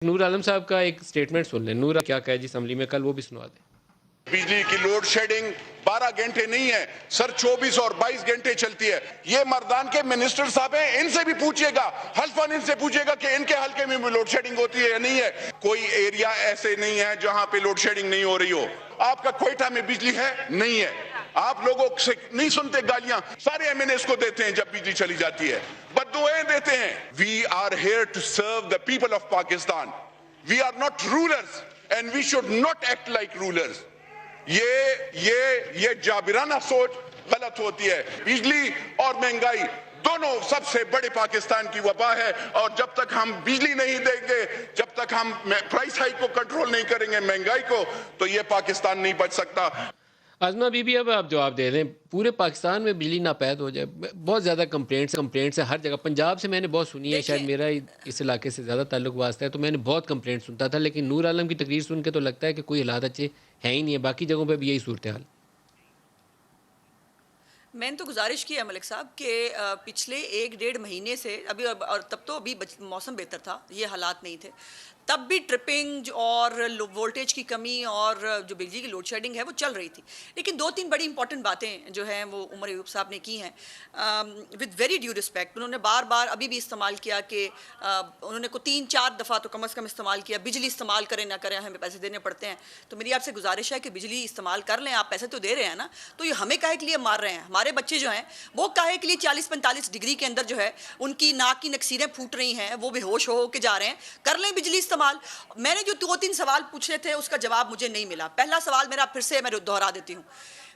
نور عالم صاحب کا ایک سٹیٹمنٹ سن لیں. نور کیا کہا جی اسمبلی میں کل, وہ بھی سنوا دیں. بجلی کی لوڈ شیڈنگ 12 گھنٹے نہیں ہے سر، 24 اور 22 گھنٹے چلتی ہے. یہ مردان کے منسٹر صاحب ہیں، ان سے بھی پوچھئے گا، حلفاً ان سے پوچھئے گا کہ ان کے حلقے میں بھی لوڈ شیڈنگ ہوتی ہے یا نہیں ہے. کوئی ایریا ایسے نہیں ہے جہاں پہ لوڈ شیڈنگ نہیں ہو رہی ہو. آپ کا کوئٹہ میں بجلی ہے؟ نہیں ہے. آپ لوگوں سے نہیں سنتے گالیاں؟ سارے ایم این ایس کو دیتے ہیں جب بجلی چلی جاتی ہے، بددعائیں دیتے ہیں. We are here to serve the people of Pakistan. We are not rulers and we should not act like rulers. یہ جابرانہ سوچ غلط ہوتی ہے. بجلی اور مہنگائی دونوں سب سے بڑے پاکستان کی وبا ہے، اور جب تک ہم بجلی نہیں دیں گے، جب تک ہم پرائس ہائیک کو کنٹرول نہیں کریں گے، مہنگائی کو، تو یہ پاکستان نہیں بچ سکتا. آزمہ بی بی اب آپ جواب دے رہے ہیں. پورے پاکستان میں بجلی ناپید ہو جائے. بہت زیادہ کمپلینٹس ہے ہر جگہ. پنجاب سے میں نے بہت سنی ہے، شاید میرا اس علاقے سے زیادہ تعلق واسطہ ہے، تو میں نے بہت کمپلینٹ سنتا تھا. لیکن نور عالم کی تقریر سن کے تو لگتا ہے کہ کوئی حالات اچھے ہیں ہی نہیں ہے. باقی جگہوں پہ بھی یہی صورتحال. میں نے تو گزارش کی ہے ملک صاحب کہ پچھلے 1-1.5 مہینے سے ابھی، اور تب تو ابھی موسم بہتر تھا، یہ حالات نہیں تھے، تب بھی ٹرپنگ اور وولٹیج کی کمی اور جو بجلی کی لوڈ شیڈنگ ہے وہ چل رہی تھی. لیکن 2-3 بڑی امپورٹنٹ باتیں جو ہیں وہ عمر ایوب صاحب نے کی ہیں ود ویری ڈیو رسپیکٹ. انہوں نے بار بار ابھی بھی استعمال کیا کہ انہوں نے کو 3-4 دفعہ تو کم از کم استعمال کیا، بجلی استعمال کریں نہ کریں ہمیں پیسے دینے پڑتے ہیں. تو میری آپ سے گزارش ہے کہ بجلی استعمال کر لیں، آپ پیسے تو دے رہے ہیں نا، تو یہ ہمیں کاہے کے لیے مار رہے ہیں؟ ہمارے بچے جو ہیں وہ کاہے کے لیے 40-45 ڈگری کے اندر جو ہے ان کی ناک کی نکسیریں پھوٹ رہی ہیں، وہ بے ہوش ہو کے جا رہے ہیں. کر لیں بجلی استعمال. میں نے جو 2-3 سوال پوچھے تھے اس کا جواب مجھے نہیں ملا. پہلا سوال میرا پھر سے میں دہرا دیتی ہوں.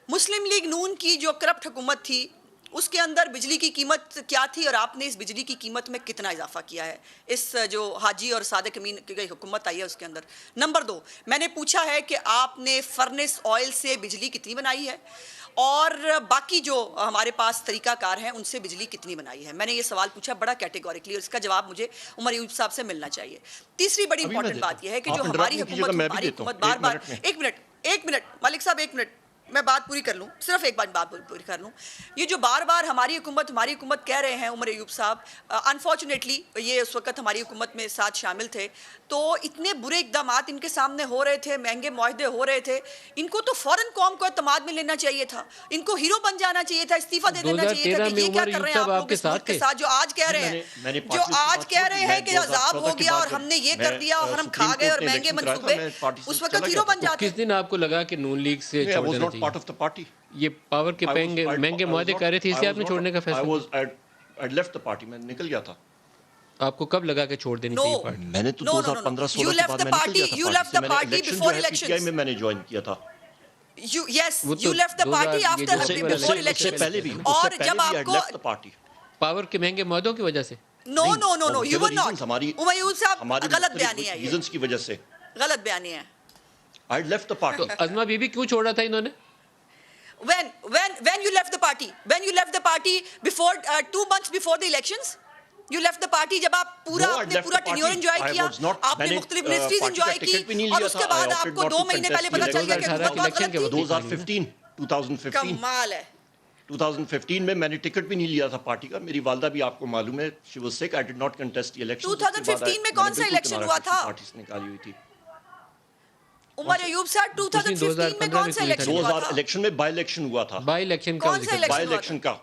مسلم لیگ نون کی جو کرپٹ حکومت تھی اس کے اندر بجلی کی قیمت کیا تھی، اور آپ نے اس بجلی کی قیمت میں کتنا اضافہ کیا ہے اس جو حاجی اور صادق امین کی حکومت آئی ہے اس کے اندر. نمبر 2، میں نے پوچھا ہے کہ آپ نے فرنس آئل سے بجلی کتنی بنائی ہے، اور باقی جو ہمارے پاس طریقہ کار ہیں ان سے بجلی کتنی بنائی ہے. میں نے یہ سوال پوچھا بڑا کیٹیگوریکلی، اور اس کا جواب مجھے عمر ایوب صاحب سے ملنا چاہیے. تیسری بڑی امپورٹنٹ بات یہ ہے کہ جو ہماری حکومت بار بار ایک منٹ مالک صاحب، ایک منٹ میں بات پوری کر لوں، صرف ایک بات پوری کر لوں. یہ جو بار بار ہماری حکومت کہہ رہے ہیں عمر ایوب صاحب، انفارچونیٹلی یہ اس وقت ہماری حکومت میں ساتھ شامل تھے، تو اتنے برے اقدامات ان کے سامنے ہو رہے تھے، مہنگے معاہدے ہو رہے تھے. ان کو تو فوراً قوم کو اعتماد میں لینا چاہیے تھا، ان کو ہیرو بن جانا چاہیے تھا، استعفیٰ دے دینا چاہیے تھا کہ یہ کیا کر رہے ہیں آپ لوگ اس ملک کے ساتھ. جو آج کہہ رہے ہیں کہ عذاب ہو گیا اور ہم نے یہ کر دیا اور ہم کھا گئے اور مہنگے منصوبے، اس وقت ہیرو بن جاتے. کس دن آپ کو لگا کہ نون لیگ سے چھوڑ دینا چاہیے؟ یہ پاور کے مہنگے معاہدے کر رہے تھے، اس لیے آپ نے چھوڑنے کا فیصلہ. میں نکل گیا تھا. آپ کو کب لگا کہ چھوڑ دینی چاہیے پارٹی؟ میں نے تو 2015-16 کے بعد میں نکل گیا تھا پارٹی سے. میں نے الیکشن جو ہے پی ٹی آئی میں میں نے جوائن کیا تھا. Yes, you left the party after before elections. اور جب آپ کو پاور کے مہنگے معاہدوں کی وجہ سے؟ No, you were not. Omar Ayub صاحب غلط بیانی ہے، ریزنز کی وجہ سے غلط بیانی ہے. I left the party. Uzma بی بی کیوں چھوڑا تھا انہوں نے؟ When you left the party before 2 months before the elections, you left the party. جب آپ پورا ٹینیور انجوائے کیا، آپ نے مختلف منسٹریز انجوائے کی، اور اس کے بعد آپ کو 2 مہینے پہلے پتا چل گیا کہ حکومت بہت غلط تھی. 2015 کمال ہے. 2015 میں نے ٹکٹ بھی نہیں لیا تھا پارٹی کا. میری والدہ بھی آپ کو معلوم ہے she was sick. I did not contest the election. 2015 میں کون سا الیکشن ہوا تھا؟ پارٹی سے نکالی ہوئی تھی. عمر ایوب صاحب 2015 میں کون سا الیکشن ہوا تھا؟ 2000 الیکشن میں بائی الیکشن ہوا تھا. بائی الیکشن کا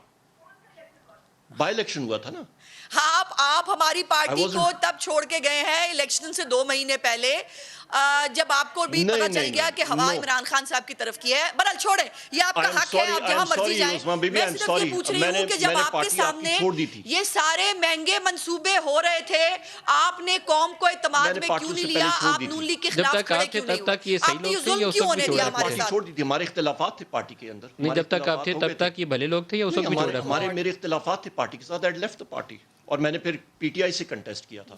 بائی الیکشن ہوا تھا نا. ہاں، آپ ہماری پارٹی کو تب چھوڑ کے گئے ہیں الیکشن سے 2 مہینے پہلے، جب آپ کو بھی پتا چل گیا کہ ہوا عمران خان صاحب کی طرف کی ہے. برحال چھوڑیں، یہ آپ کا حق ہے، آپ جہاں مرضی جائیں. میں صرف یہ پوچھ رہی ہوں کہ جب آپ کے سامنے یہ سارے مہنگے منصوبے ہو رہے تھے، آپ نے قوم کو اعتماد میں کیوں نہیں لیا؟ آپ نون لیگ کے خلاف کھڑے کیوں نہیں ہوئے؟ آپ نے یہ ظلم کیوں ہونے دیا ہمارے ساتھ؟ چھوڑ دی تھی. ہمارے اختلافات تھے پارٹی کے اندر. نہیں، جب تک آپ تھے تب تک یہ بھلے لوگ تھے یا اس وقت بھی چھوڑا؟ میرے اختلافات تھے پارٹی کے ساتھ. I left the party. اور میں نے پھر پی ٹی آئی سے کنٹیسٹ کیا تھا.